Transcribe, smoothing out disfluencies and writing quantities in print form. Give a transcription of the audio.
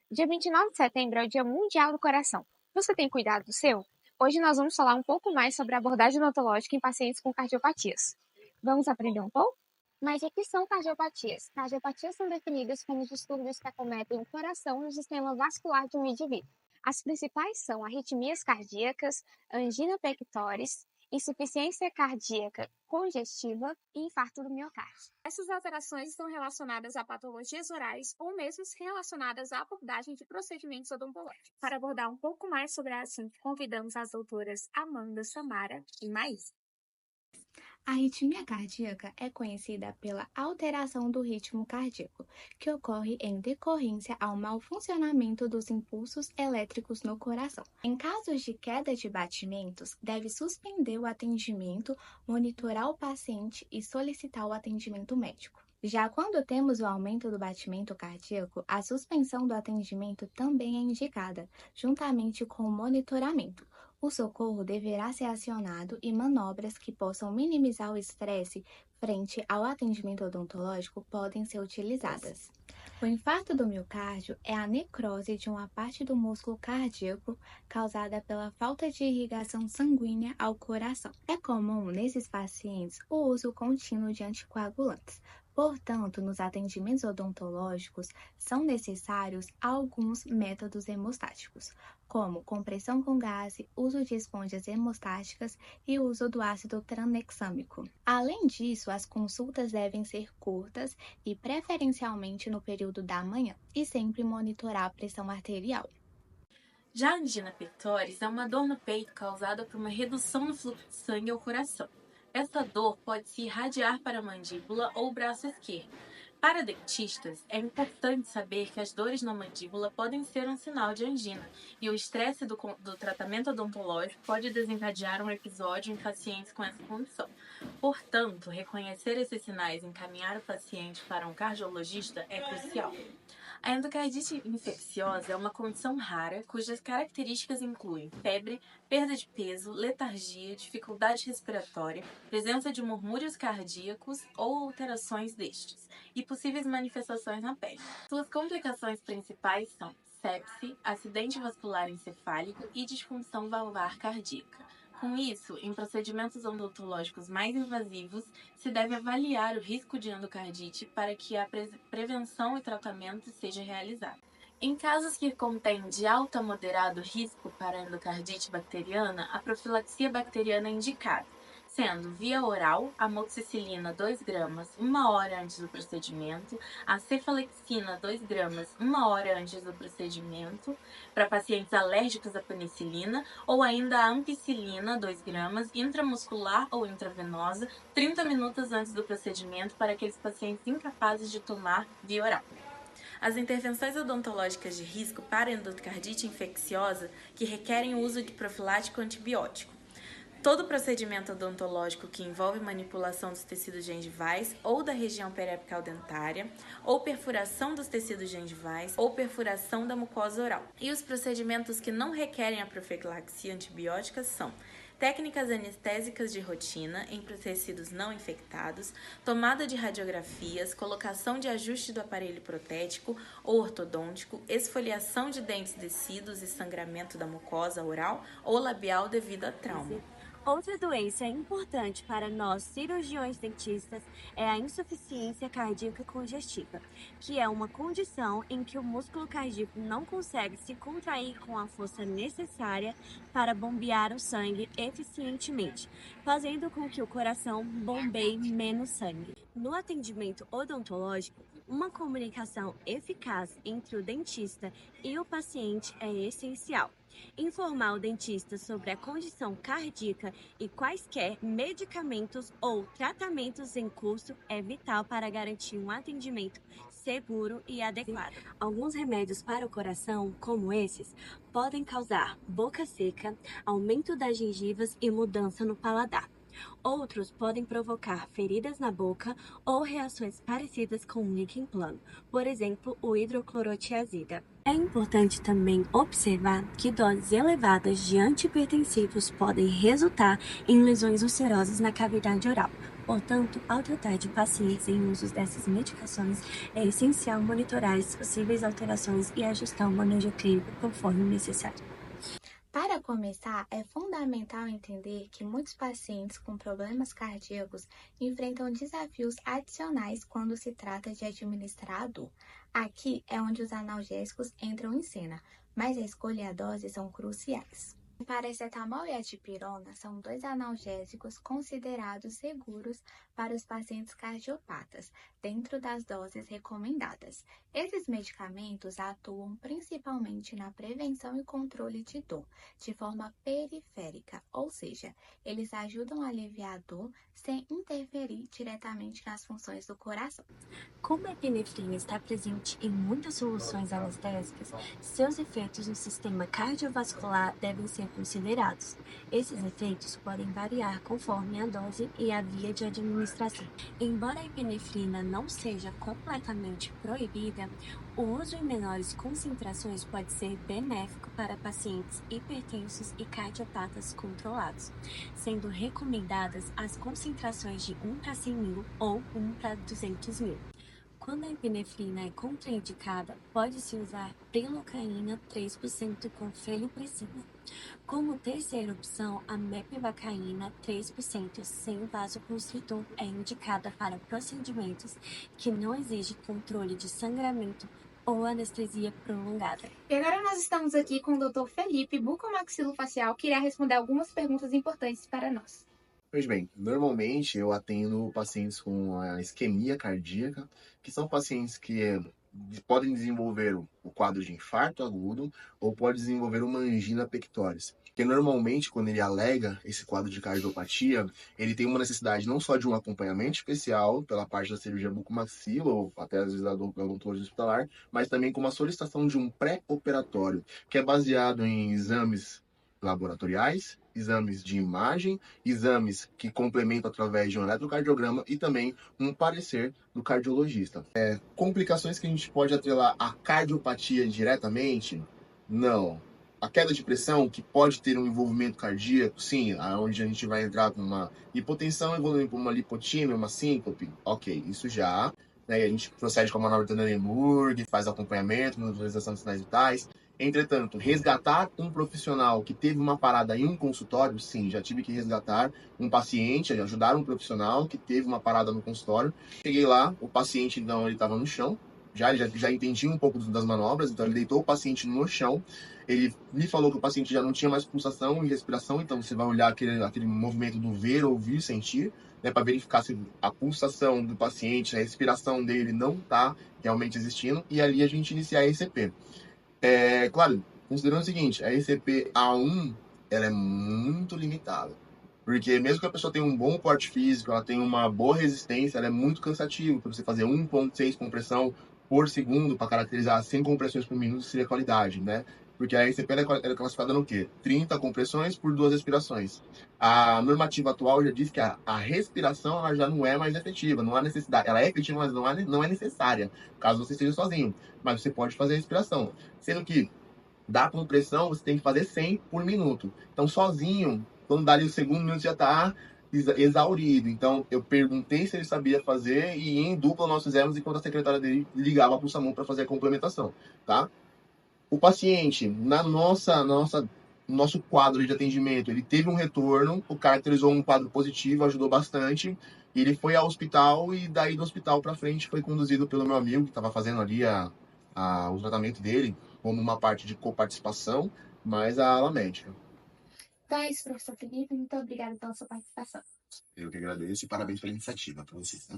Dia 29 de setembro é o Dia Mundial do Coração. Você tem cuidado do seu? Hoje nós vamos falar um pouco mais sobre a abordagem odontológica em pacientes com cardiopatias. Vamos aprender um pouco? Mas o que são cardiopatias? Cardiopatias são definidas como distúrbios que acometem o coração e o sistema vascular de um indivíduo. As principais são arritmias cardíacas, angina pectoris, insuficiência cardíaca congestiva e infarto do miocárdio. Essas alterações estão relacionadas a patologias orais ou mesmo relacionadas à abordagem de procedimentos odontológicos. Para abordar um pouco mais sobre a assunto, convidamos as doutoras Amanda, Samara e Maísa. A arritmia cardíaca é conhecida pela alteração do ritmo cardíaco, que ocorre em decorrência ao mau funcionamento dos impulsos elétricos no coração. Em casos de queda de batimentos, deve suspender o atendimento, monitorar o paciente e solicitar o atendimento médico. Já quando temos o aumento do batimento cardíaco, a suspensão do atendimento também é indicada, juntamente com o monitoramento. O socorro deverá ser acionado e manobras que possam minimizar o estresse frente ao atendimento odontológico podem ser utilizadas. O infarto do miocárdio é a necrose de uma parte do músculo cardíaco causada pela falta de irrigação sanguínea ao coração. É comum nesses pacientes o uso contínuo de anticoagulantes. Portanto, nos atendimentos odontológicos são necessários alguns métodos hemostáticos, como compressão com gás, uso de esponjas hemostáticas e uso do ácido tranexâmico. Além disso, as consultas devem ser curtas e preferencialmente no período da manhã e sempre monitorar a pressão arterial. Já a angina pectoris é uma dor no peito causada por uma redução no fluxo de sangue ao coração. Essa dor pode se irradiar para a mandíbula ou o braço esquerdo. Para dentistas, é importante saber que as dores na mandíbula podem ser um sinal de angina e o estresse do tratamento odontológico pode desencadear um episódio em pacientes com essa condição. Portanto, reconhecer esses sinais e encaminhar o paciente para um cardiologista é crucial. A endocardite infecciosa é uma condição rara cujas características incluem febre, perda de peso, letargia, dificuldade respiratória, presença de murmúrios cardíacos ou alterações destes, e possíveis manifestações na pele. Suas complicações principais são sepse, acidente vascular encefálico e disfunção valvar cardíaca. Com isso, em procedimentos odontológicos mais invasivos, se deve avaliar o risco de endocardite para que a prevenção e tratamento seja realizado. Em casos que contêm de alto a moderado risco para a endocardite bacteriana, a profilaxia bacteriana é indicada, sendo via oral, amoxicilina 2 gramas 1 hora antes do procedimento, a cefalexina 2 gramas 1 hora antes do procedimento, para pacientes alérgicos à penicilina, ou ainda a ampicilina 2 gramas intramuscular ou intravenosa 30 minutos antes do procedimento para aqueles pacientes incapazes de tomar via oral. As intervenções odontológicas de risco para endocardite infecciosa que requerem o uso de profilático antibiótico. Todo procedimento odontológico que envolve manipulação dos tecidos gengivais ou da região periapical dentária, ou perfuração dos tecidos gengivais, ou perfuração da mucosa oral. E os procedimentos que não requerem a profilaxia antibiótica são técnicas anestésicas de rotina em tecidos não infectados, tomada de radiografias, colocação de ajuste do aparelho protético ou ortodôntico, esfoliação de dentes descidos e sangramento da mucosa oral ou labial devido a trauma. Outra doença importante para nós cirurgiões dentistas é a insuficiência cardíaca congestiva, que é uma condição em que o músculo cardíaco não consegue se contrair com a força necessária para bombear o sangue eficientemente, fazendo com que o coração bombeie menos sangue. No atendimento odontológico, uma comunicação eficaz entre o dentista e o paciente é essencial. Informar o dentista sobre a condição cardíaca e quaisquer medicamentos ou tratamentos em curso é vital para garantir um atendimento seguro e adequado. Alguns remédios para o coração, como esses, podem causar boca seca, aumento das gengivas e mudança no paladar. Outros podem provocar feridas na boca ou reações parecidas com um líquen plano, por exemplo, o hidroclorotiazida. É importante também observar que doses elevadas de antihipertensivos podem resultar em lesões ulcerosas na cavidade oral, Portanto, ao tratar de pacientes em uso dessas medicações, é essencial monitorar as possíveis alterações e ajustar o manejo clínico conforme necessário. Para começar, é fundamental entender que muitos pacientes com problemas cardíacos enfrentam desafios adicionais quando se trata de administrar a dor. Aqui é onde os analgésicos entram em cena, mas a escolha e a dose são cruciais. O paracetamol e a dipirona são dois analgésicos considerados seguros para os pacientes cardiopatas, dentro das doses recomendadas. Esses medicamentos atuam principalmente na prevenção e controle de dor, de forma periférica, ou seja, eles ajudam a aliviar a dor sem interferir diretamente nas funções do coração. Como a epinefrina está presente em muitas soluções anestésicas, seus efeitos no sistema cardiovascular devem ser considerados. Esses efeitos podem variar conforme a dose e a via de administração. Embora a epinefrina não seja completamente proibida, o uso em menores concentrações pode ser benéfico para pacientes hipertensos e cardiopatas controlados, sendo recomendadas as concentrações de 1 para 100 mil ou 1 para 200 mil. Quando a epinefrina é contraindicada, pode-se usar prilocaína 3% com feliprecina. Como terceira opção, a mepivacaína 3% sem vasoconstritor é indicada para procedimentos que não exigem controle de sangramento ou anestesia prolongada. E agora nós estamos aqui com o Dr. Felipe, bucomaxilofacial, que irá responder algumas perguntas importantes para nós. Pois bem, normalmente eu atendo pacientes com a isquemia cardíaca, que são pacientes que podem desenvolver o quadro de infarto agudo ou pode desenvolver uma angina pectoris. Porque normalmente, quando ele alega esse quadro de cardiopatia, ele tem uma necessidade não só de um acompanhamento especial pela parte da cirurgia bucomaxilo ou até às vezes da odontologia hospitalar, mas também com uma solicitação de um pré-operatório, que é baseado em exames laboratoriais, exames de imagem, exames que complementam através de um eletrocardiograma e também um parecer do cardiologista. Complicações que a gente pode atrelar à cardiopatia diretamente? Não. A queda de pressão, que pode ter um envolvimento cardíaco, sim, onde a gente vai entrar com uma hipotensão evoluindo para uma lipotímia, uma síncope, ok, isso já. Né, a gente procede com a manobra de Dunning-Murray, faz acompanhamento, monitorização de sinais vitais. Entretanto, resgatar um profissional que teve uma parada em um consultório, sim, já tive que resgatar um paciente, ajudar um profissional que teve uma parada no consultório. Cheguei lá, o paciente, então, ele estava no chão, já entendi um pouco das manobras, então ele deitou o paciente no chão, ele me falou que o paciente já não tinha mais pulsação e respiração, então você vai olhar aquele movimento do ver, ouvir, sentir, né, para verificar se a pulsação do paciente, a respiração dele não está realmente existindo, e ali a gente iniciar a ECP. Claro, considerando o seguinte, a ECP A1 ela é muito limitada. Porque mesmo que a pessoa tenha um bom porte físico, ela tenha uma boa resistência, ela é muito cansativo. Para você fazer 1,6 compressão por segundo para caracterizar 100 compressões por minuto seria qualidade, né? Porque a ECP ela é classificada no quê? 30 compressões por 2 respirações. A normativa atual já diz que a respiração ela já não é mais efetiva, não há necessidade. Ela é efetiva, mas não é necessária, caso você esteja sozinho. Mas você pode fazer a respiração. Sendo que da compressão você tem que fazer 100 por minuto. Então, sozinho, quando dá ali o segundo minuto já está exaurido. Então, eu perguntei se ele sabia fazer e em dupla nós fizemos enquanto a secretária dele ligava para o SAMU para fazer a complementação, tá? O paciente, nosso quadro de atendimento, ele teve um retorno, o caracterizou um quadro positivo, ajudou bastante. Ele foi ao hospital e daí do hospital para frente foi conduzido pelo meu amigo que estava fazendo ali o tratamento dele, como uma parte de coparticipação, mais a ala médica. Então é isso, professor Felipe. Muito obrigada pela sua participação. Eu que agradeço e parabéns pela iniciativa para vocês, tá?